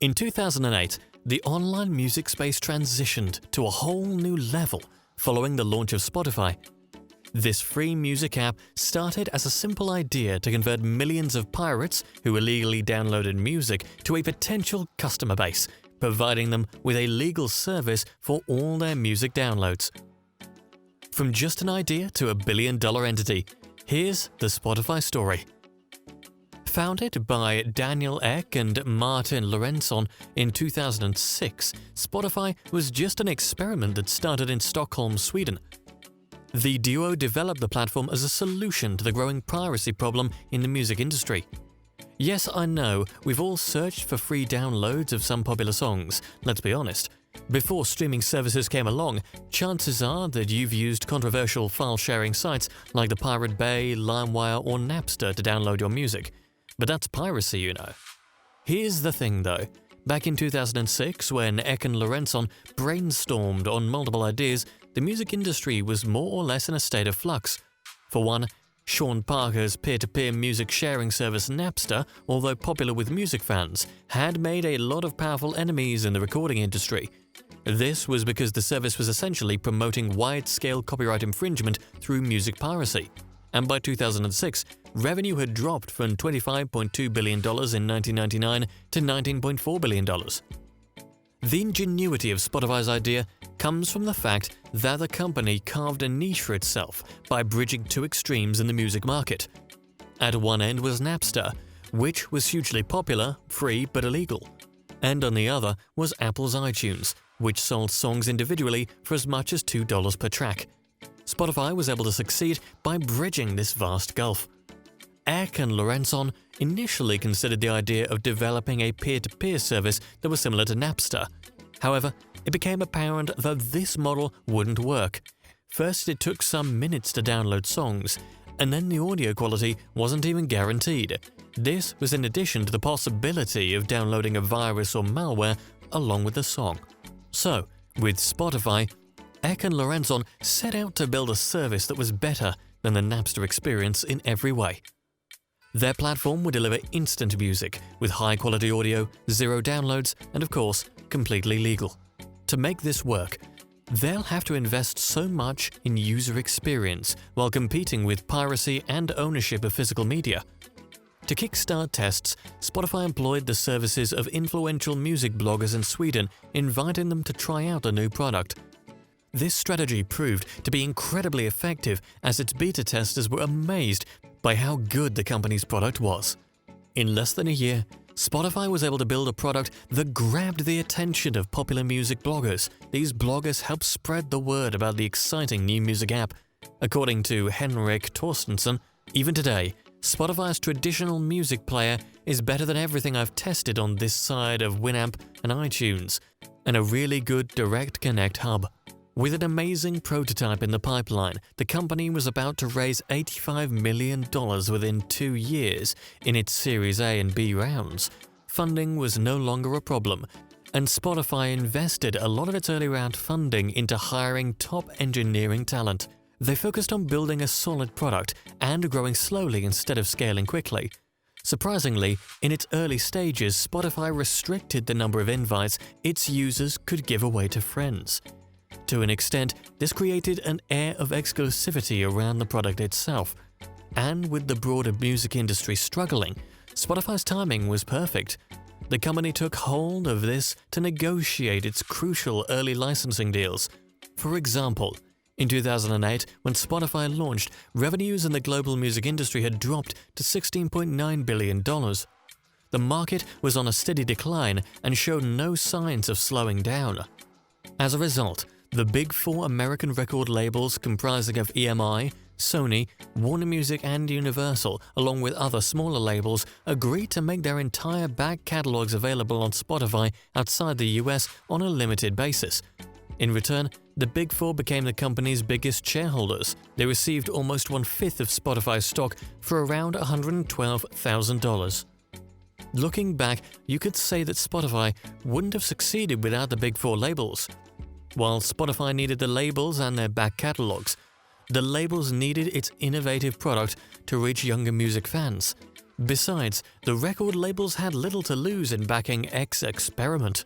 In 2008, the online music space transitioned to a whole new level following the launch of Spotify. This free music app started as a simple idea to convert millions of pirates who illegally downloaded music to a potential customer base, providing them with a legal service for all their music downloads. From just an idea to a billion-dollar entity, here's the Spotify story. Founded by Daniel Ek and Martin Lorentzon in 2006, Spotify was just an experiment that started in Stockholm, Sweden. The duo developed the platform as a solution to the growing piracy problem in the music industry. Yes, I know, we've all searched for free downloads of some popular songs, let's be honest. Before streaming services came along, chances are that you've used controversial file-sharing sites like the Pirate Bay, LimeWire or Napster to download your music. But that's piracy, you know. Here's the thing though. Back in 2006, when Ek and Lorentzon brainstormed on multiple ideas, the music industry was more or less in a state of flux. For one, Sean Parker's peer-to-peer music sharing service Napster, although popular with music fans, had made a lot of powerful enemies in the recording industry. This was because the service was essentially promoting wide-scale copyright infringement through music piracy. And by 2006, revenue had dropped from $25.2 billion in 1999 to $19.4 billion. The ingenuity of Spotify's idea comes from the fact that the company carved a niche for itself by bridging two extremes in the music market. At one end was Napster, which was hugely popular, free but illegal. And on the other was Apple's iTunes, which sold songs individually for as much as $2 per track. Spotify was able to succeed by bridging this vast gulf. Ek and Lorentzon initially considered the idea of developing a peer-to-peer service that was similar to Napster. However, it became apparent that this model wouldn't work. First, it took some minutes to download songs, and then the audio quality wasn't even guaranteed. This was in addition to the possibility of downloading a virus or malware along with the song. So, with Spotify, Ek and Lorentzon set out to build a service that was better than the Napster experience in every way. Their platform would deliver instant music with high-quality audio, zero downloads, and of course, completely legal. To make this work, they'll have to invest so much in user experience while competing with piracy and ownership of physical media. To kickstart tests, Spotify employed the services of influential music bloggers in Sweden, inviting them to try out the new product. This strategy proved to be incredibly effective as its beta testers were amazed by how good the company's product was. In less than a year, Spotify was able to build a product that grabbed the attention of popular music bloggers. These bloggers helped spread the word about the exciting new music app. According to Henrik Torstensson, even today, Spotify's traditional music player is better than everything I've tested on this side of Winamp and iTunes, and a really good direct connect hub. With an amazing prototype in the pipeline, the company was about to raise $85 million within 2 years in its Series A and B rounds. Funding was no longer a problem, and Spotify invested a lot of its early round funding into hiring top engineering talent. They focused on building a solid product and growing slowly instead of scaling quickly. Surprisingly, in its early stages, Spotify restricted the number of invites its users could give away to friends. To an extent, this created an air of exclusivity around the product itself. And with the broader music industry struggling, Spotify's timing was perfect. The company took hold of this to negotiate its crucial early licensing deals. For example, in 2008, when Spotify launched, revenues in the global music industry had dropped to $16.9 billion. The market was on a steady decline and showed no signs of slowing down. As a result, the big four American record labels comprising of EMI, Sony, Warner Music and Universal, along with other smaller labels, agreed to make their entire back catalogs available on Spotify outside the US on a limited basis. In return, the Big Four became the company's biggest shareholders. They received almost 1/5 of Spotify's stock for around $112,000. Looking back, you could say that Spotify wouldn't have succeeded without the Big Four labels. While Spotify needed the labels and their back catalogs, the labels needed its innovative product to reach younger music fans. Besides, the record labels had little to lose in backing X's experiment.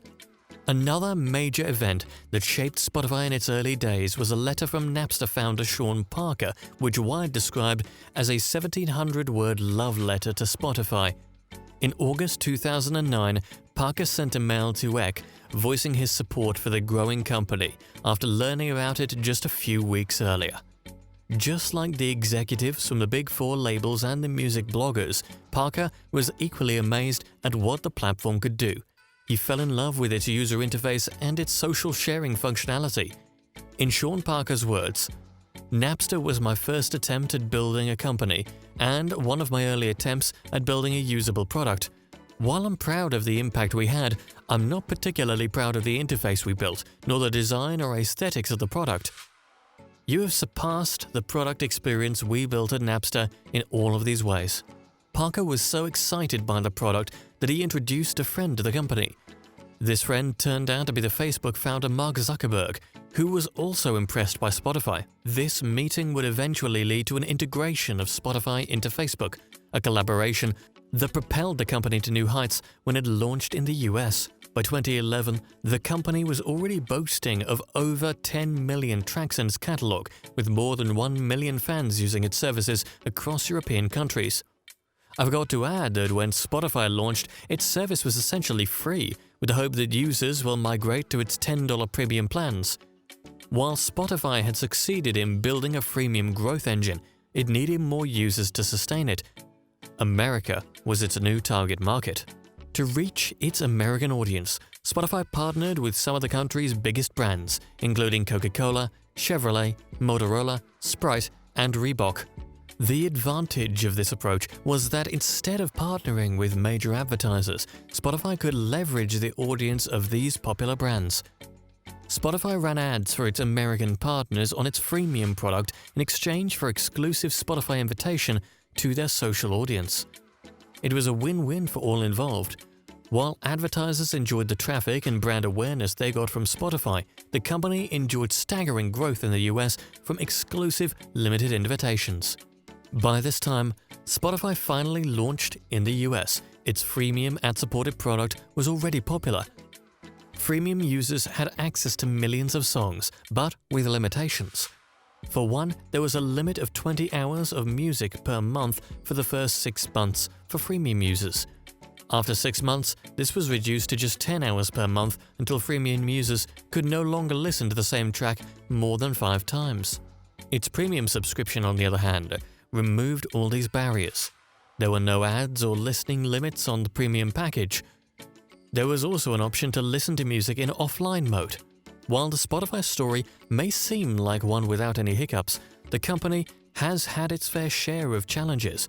Another major event that shaped Spotify in its early days was a letter from Napster founder Sean Parker, which Wired described as a 1,700-word love letter to Spotify. In August 2009, Parker sent a mail to X voicing his support for the growing company after learning about it just a few weeks earlier. Just like the executives from the Big Four labels and the music bloggers, Parker was equally amazed at what the platform could do. He fell in love with its user interface and its social sharing functionality. In Sean Parker's words, "Napster was my first attempt at building a company, and one of my early attempts at building a usable product. While I'm proud of the impact we had, I'm not particularly proud of the interface we built, nor the design or aesthetics of the product. You have surpassed the product experience we built at Napster in all of these ways." Parker was so excited by the product that he introduced a friend to the company. This friend turned out to be the Facebook founder Mark Zuckerberg, who was also impressed by Spotify. This meeting would eventually lead to an integration of Spotify into Facebook, a collaboration that propelled the company to new heights when it launched in the US. By 2011, the company was already boasting of over 10 million tracks in its catalog, with more than 1 million fans using its services across European countries. I forgot to add that when Spotify launched, its service was essentially free, with the hope that users will migrate to its $10 premium plans. While Spotify had succeeded in building a freemium growth engine, it needed more users to sustain it. America was its new target market. To reach its American audience, Spotify partnered with some of the country's biggest brands, including Coca-Cola, Chevrolet, Motorola, Sprite, and Reebok. The advantage of this approach was that instead of partnering with major advertisers, Spotify could leverage the audience of these popular brands. Spotify ran ads for its American partners on its freemium product in exchange for exclusive Spotify invitation to their social audience. It was a win-win for all involved. While advertisers enjoyed the traffic and brand awareness they got from Spotify, the company enjoyed staggering growth in the US from exclusive limited invitations. By this time, Spotify finally launched in the US. Its freemium ad-supported product was already popular. Freemium users had access to millions of songs, but with limitations. For one, there was a limit of 20 hours of music per month for the first 6 months for freemium users. After 6 months, this was reduced to just 10 hours per month until freemium users could no longer listen to the same track more than 5 times. Its premium subscription, on the other hand, removed all these barriers. There were no ads or listening limits on the premium package. There was also an option to listen to music in offline mode. While the Spotify story may seem like one without any hiccups, the company has had its fair share of challenges.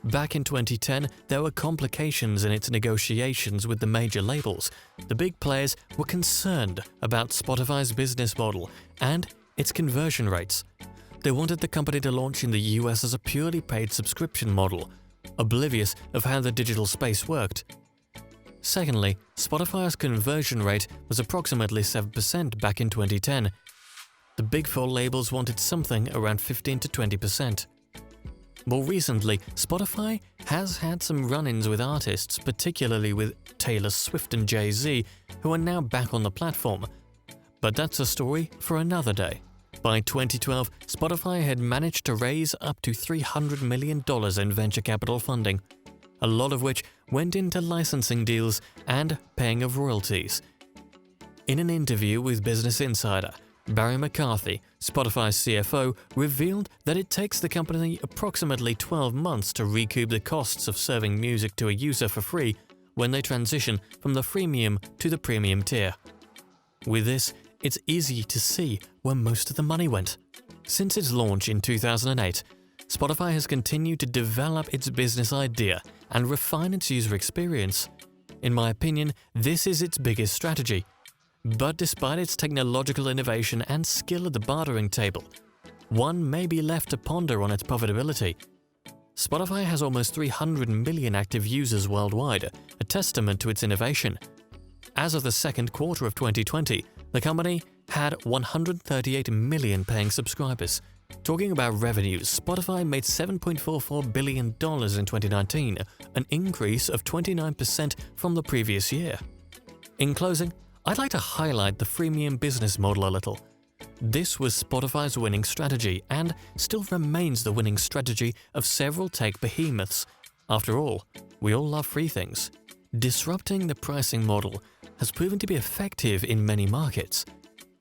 Back in 2010, there were complications in its negotiations with the major labels. The big players were concerned about Spotify's business model and its conversion rates. They wanted the company to launch in the US as a purely paid subscription model, oblivious of how the digital space worked. Secondly, Spotify's conversion rate was approximately 7% back in 2010. The Big Four labels wanted something around 15 to 20%. More recently, Spotify has had some run-ins with artists, particularly with Taylor Swift and Jay-Z, who are now back on the platform. But that's a story for another day. By 2012, Spotify had managed to raise up to $300 million in venture capital funding, a lot of which went into licensing deals and paying of royalties. In an interview with Business Insider, Barry McCarthy, Spotify's CFO, revealed that it takes the company approximately 12 months to recoup the costs of serving music to a user for free when they transition from the freemium to the premium tier. With this, it's easy to see where most of the money went. Since its launch in 2008, Spotify has continued to develop its business idea and refine its user experience. In my opinion, this is its biggest strategy. But despite its technological innovation and skill at the bartering table, one may be left to ponder on its profitability. Spotify has almost 300 million active users worldwide, a testament to its innovation. As of the second quarter of 2020, the company had 138 million paying subscribers. Talking about revenues, Spotify made $7.44 billion in 2019, an increase of 29% from the previous year. In closing, I'd like to highlight the freemium business model a little. This was Spotify's winning strategy and still remains the winning strategy of several tech behemoths. After all, we all love free things. Disrupting the pricing model has proven to be effective in many markets.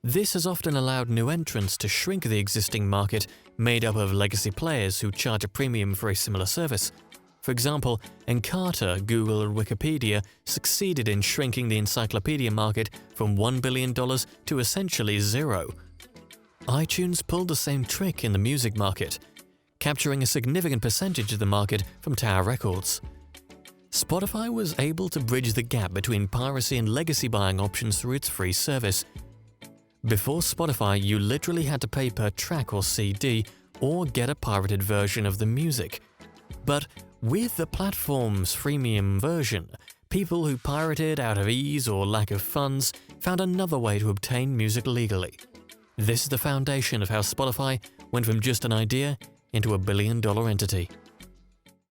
This has often allowed new entrants to shrink the existing market made up of legacy players who charge a premium for a similar service. For example, Encarta, Google, and Wikipedia succeeded in shrinking the encyclopedia market from $1 billion to essentially zero. iTunes pulled the same trick in the music market, capturing a significant percentage of the market from Tower Records. Spotify was able to bridge the gap between piracy and legacy buying options through its free service. Before Spotify, you literally had to pay per track or CD or get a pirated version of the music. But with the platform's freemium version, people who pirated out of ease or lack of funds found another way to obtain music legally. This is the foundation of how Spotify went from just an idea into a billion-dollar entity.